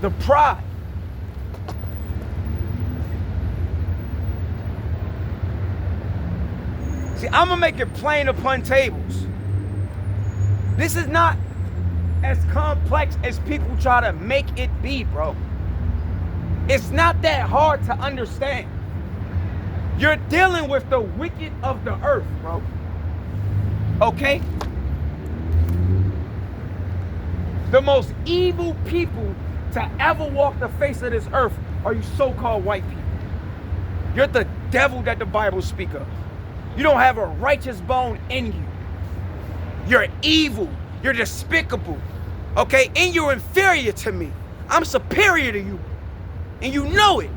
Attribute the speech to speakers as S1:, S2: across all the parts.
S1: The pride. See, I'm gonna make it plain upon tables. This is not as complex as people try to make it be, bro. It's not that hard to understand. You're dealing with the wicked of the earth, bro. Okay? The most evil people to ever walk the face of this earth are you so-called white people. You're the devil that the Bible speaks of. You don't have a righteous bone in you. You're evil. You're despicable. Okay? And you're inferior to me. I'm superior to you. And you know it.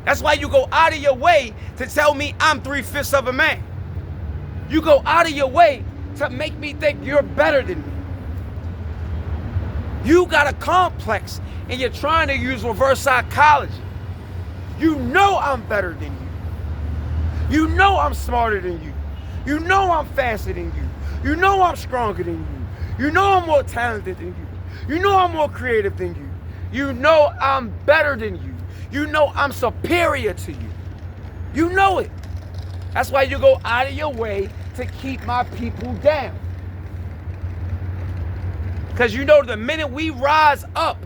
S1: That's why you go out of your way to tell me I'm 3/5 of a man. You go out of your way to make me think you're better than me. You got a complex and you're trying to use reverse psychology. You know I'm better than you. You know I'm smarter than you. You know I'm faster than you. You know I'm stronger than you. You know I'm more talented than you. You know I'm more creative than you. You know I'm better than you. You know I'm superior to you. You know it. That's why you go out of your way to keep my people down. Because you know the minute we rise up,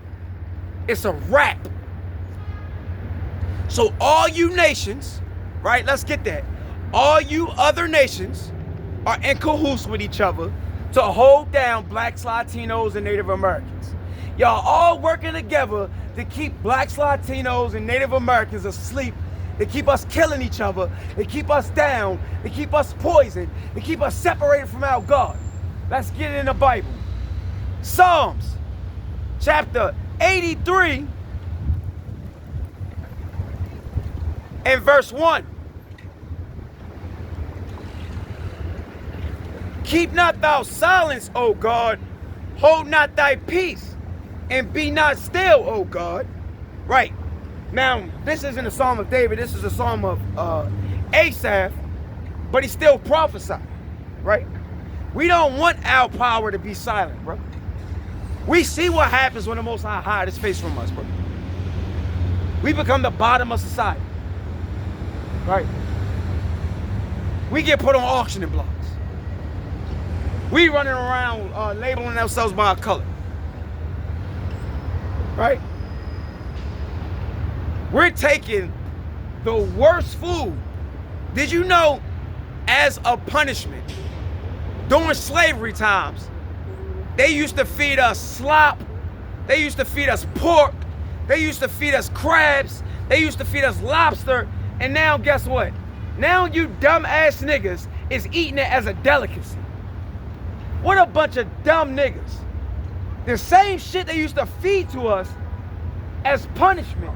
S1: it's a wrap. So all you nations, right, let's get that. All you other nations are in cahoots with each other to hold down blacks, Latinos, and Native Americans. Y'all all working together to keep blacks, Latinos, and Native Americans asleep, to keep us killing each other, to keep us down, to keep us poisoned, to keep us separated from our God. Let's get it in the Bible. Psalms, chapter 83, and verse 1. Keep not thou silence, O God, hold not thy peace, and be not still, O God. Right. Now, this isn't a psalm of David, this is a psalm of Asaph, but he still prophesied, right? We don't want our power to be silent, bro. We see what happens when the Most High hide his face from us, bro. We become the bottom of society, right? We get put on auctioning blocks. We running around labeling ourselves by our color, right? We're taking the worst food. Did you know, as a punishment, during slavery times, they used to feed us slop, they used to feed us pork, they used to feed us crabs, they used to feed us lobster, and now guess what? Now you dumb ass niggas is eating it as a delicacy. What a bunch of dumb niggas. The same shit they used to feed to us as punishment,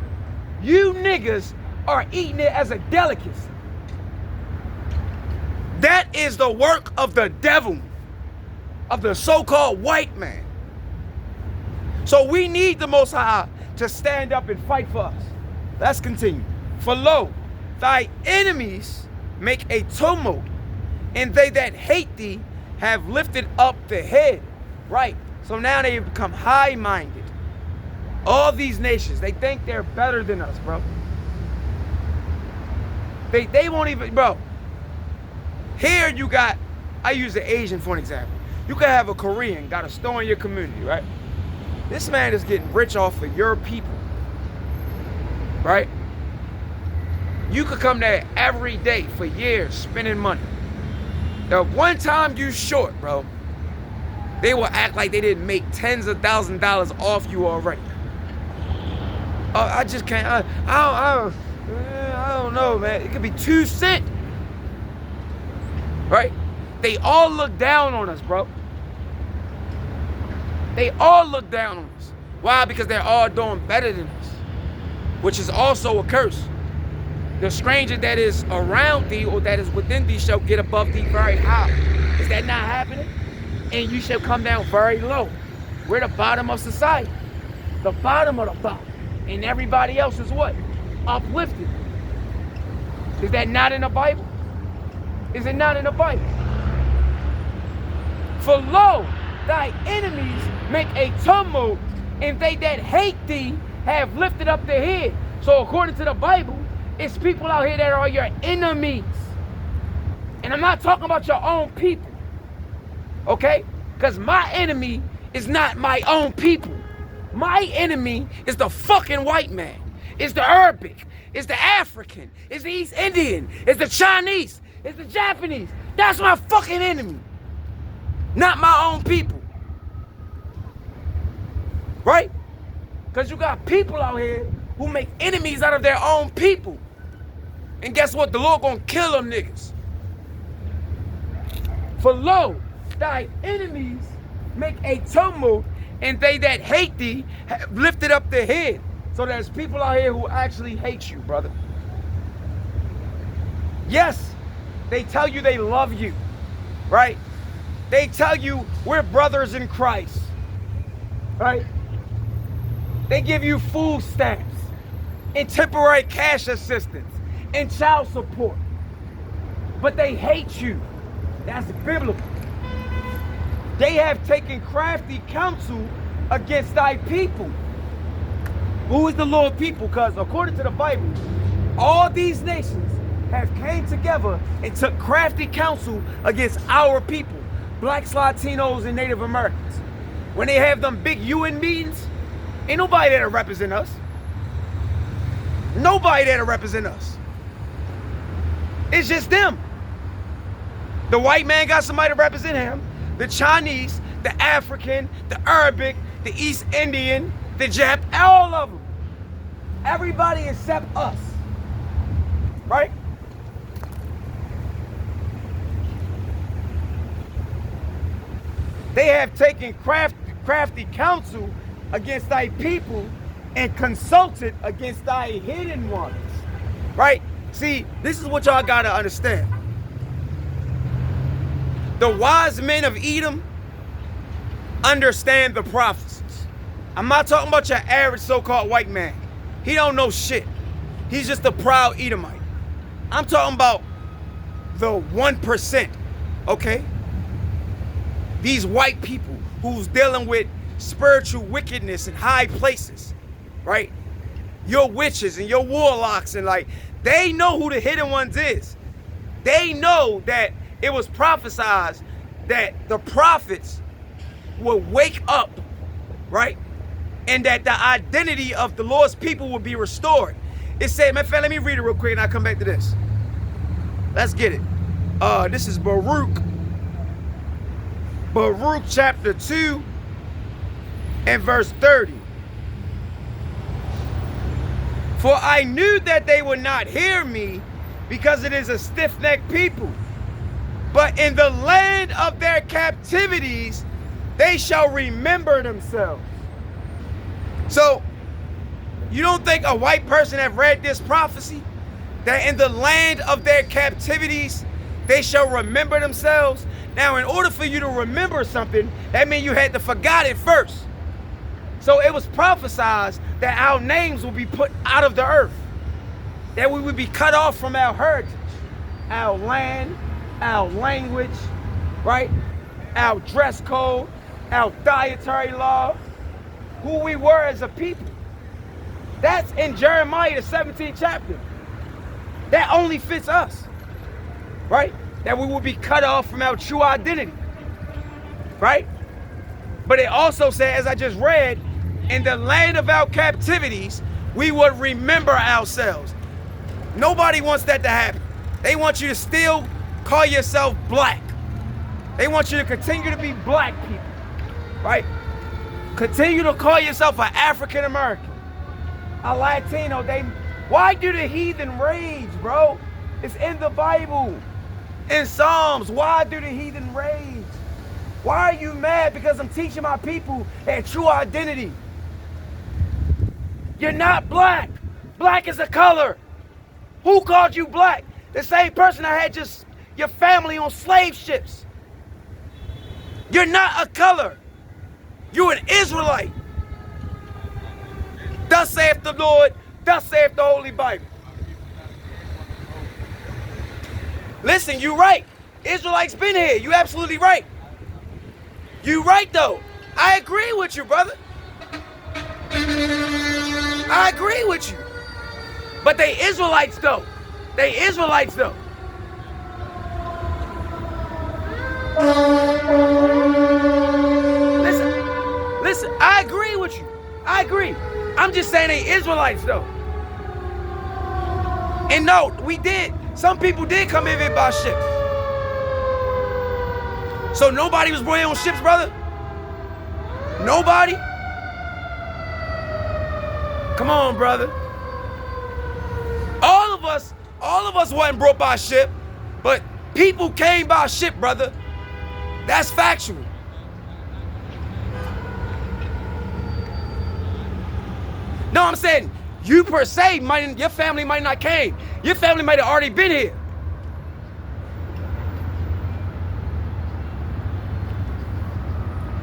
S1: you niggas are eating it as a delicacy. That is the work of the devil, of the so-called white man. So we need the Most High to stand up and fight for us. Let's continue. For lo, thy enemies make a tumult, and they that hate thee have lifted up the head. Right. So now they have become high-minded. All these nations, they think they're better than us, bro. They won't even, bro. Here you got, I use the Asian for an example. You could have a Korean, got a store in your community, right? This man is getting rich off of your people, right? You could come there every day for years spending money. The one time you short, bro, they will act like they didn't make tens of thousands of dollars off you already. I just can't, I don't know, man. It could be 2 cents, right? They all look down on us, bro. They all look down on us. Why? Because they're all doing better than us, which is also a curse. The stranger that is around thee or that is within thee shall get above thee very high. Is that not happening? And you shall come down very low. We're the bottom of society. The bottom of the bottom. And everybody else is what? Uplifted. Is that not in the Bible? Is it not in the Bible? For lo, thy enemies make a tumult, and they that hate thee have lifted up their head. So according to the Bible, it's people out here that are your enemies. And I'm not talking about your own people, okay? Because my enemy is not my own people. My enemy is the fucking white man. It's the Arabic. It's the African. It's the East Indian. It's the Chinese. It's the Japanese. That's my fucking enemy. Not my own people. Right? Because you got people out here who make enemies out of their own people. And guess what? The Lord gonna kill them niggas. For lo, thy enemies make a tumult, and they that hate thee have lifted up their head. So there's people out here who actually hate you, brother. Yes, they tell you they love you, right? They tell you we're brothers in Christ, right? They give you food stamps and temporary cash assistance and child support. But they hate you. That's biblical. They have taken crafty counsel against thy people. Who is the Lord people? Because according to the Bible, all these nations have came together and took crafty counsel against our people, blacks, Latinos, and Native Americans. When they have them big UN meetings, ain't nobody there to represent us. Nobody there to represent us. It's just them. The white man got somebody to represent him. The Chinese, the African, the Arabic, the East Indian, the Jap, all of them. Everybody except us. Right? They have taken crafty counsel against thy people and consulted against thy hidden ones. Right? See, this is what y'all gotta understand. The wise men of Edom understand the prophecies. I'm not talking about your average so-called white man. He don't know shit. He's just a proud Edomite. I'm talking about the 1%, okay? These white people who's dealing with spiritual wickedness in high places, right? Your witches and your warlocks, and like, they know who the hidden ones is. They know that it was prophesied that the prophets would wake up, right? And that the identity of the Lord's people would be restored. It said, man, let me read it real quick and I'll come back to this. Let's get it. This is Baruch chapter 2 and verse 30. For I knew that they would not hear me, because it is a stiff-necked people. But in the land of their captivities, they shall remember themselves. So, you don't think a white person have read this prophecy? That in the land of their captivities, they shall remember themselves? Now, in order for you to remember something, that means you had to forget it first. So it was prophesied that our names will be put out of the earth. That we would be cut off from our heritage, our land, our language, right? Our dress code, our dietary law, who we were as a people. That's in Jeremiah, the 17th chapter. That only fits us, right? That we will be cut off from our true identity, right? But it also said, as I just read, in the land of our captivities, we would remember ourselves. Nobody wants that to happen. They want you to still call yourself black. They want you to continue to be black people, right? Continue to call yourself an African American, a Latino. Why do the heathen rage, bro? It's in the Bible, in Psalms. Why do the heathen rage? Why are you mad? Because I'm teaching my people their true identity. You're not black. Black is a color. Who called you black? The same person that had just your family on slave ships. You're not a color. You're an Israelite. Thus saith the Lord, thus saith the Holy Bible. Listen, you right. Israelites been here. You absolutely right. You right though. I agree with you, brother. I agree with you. But they Israelites though. They Israelites though. Listen, I agree with you. I agree. I'm just saying they Israelites though. And no, we did. Some people did come in here by ships. So nobody was brought here on ships, brother? Nobody? Come on, brother. All of us wasn't brought by ship, but people came by ship, brother. That's factual. No, I'm saying you per se your family might not came. Your family might have already been here.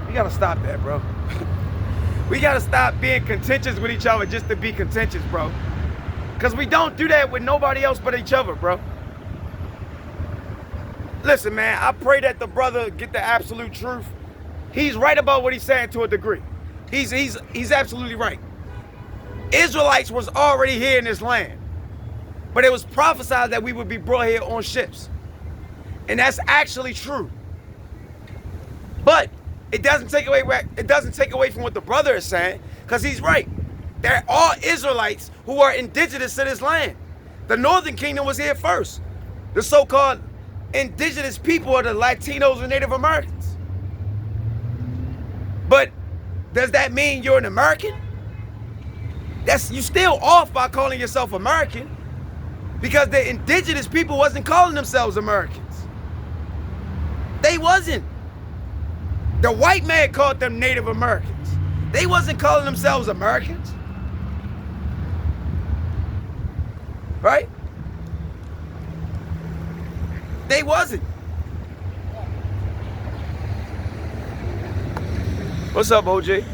S1: We gotta stop that, bro. We gotta stop being contentious with each other just to be contentious, bro. Because we don't do that with nobody else but each other, bro. Listen, man, I pray that the brother get the absolute truth. He's right about what he's saying to a degree. He's absolutely right. Israelites was already here in this land. But it was prophesied that we would be brought here on ships. And that's actually true. But it doesn't take away from what the brother is saying, because he's right. They're all Israelites who are indigenous to this land. The Northern Kingdom was here first. The so-called indigenous people are the Latinos and Native Americans. But does that mean you're an American? You still off by calling yourself American, because the indigenous people wasn't calling themselves Americans. They wasn't. The white man called them Native Americans. They wasn't calling themselves Americans. Right? They wasn't. What's up, OJ?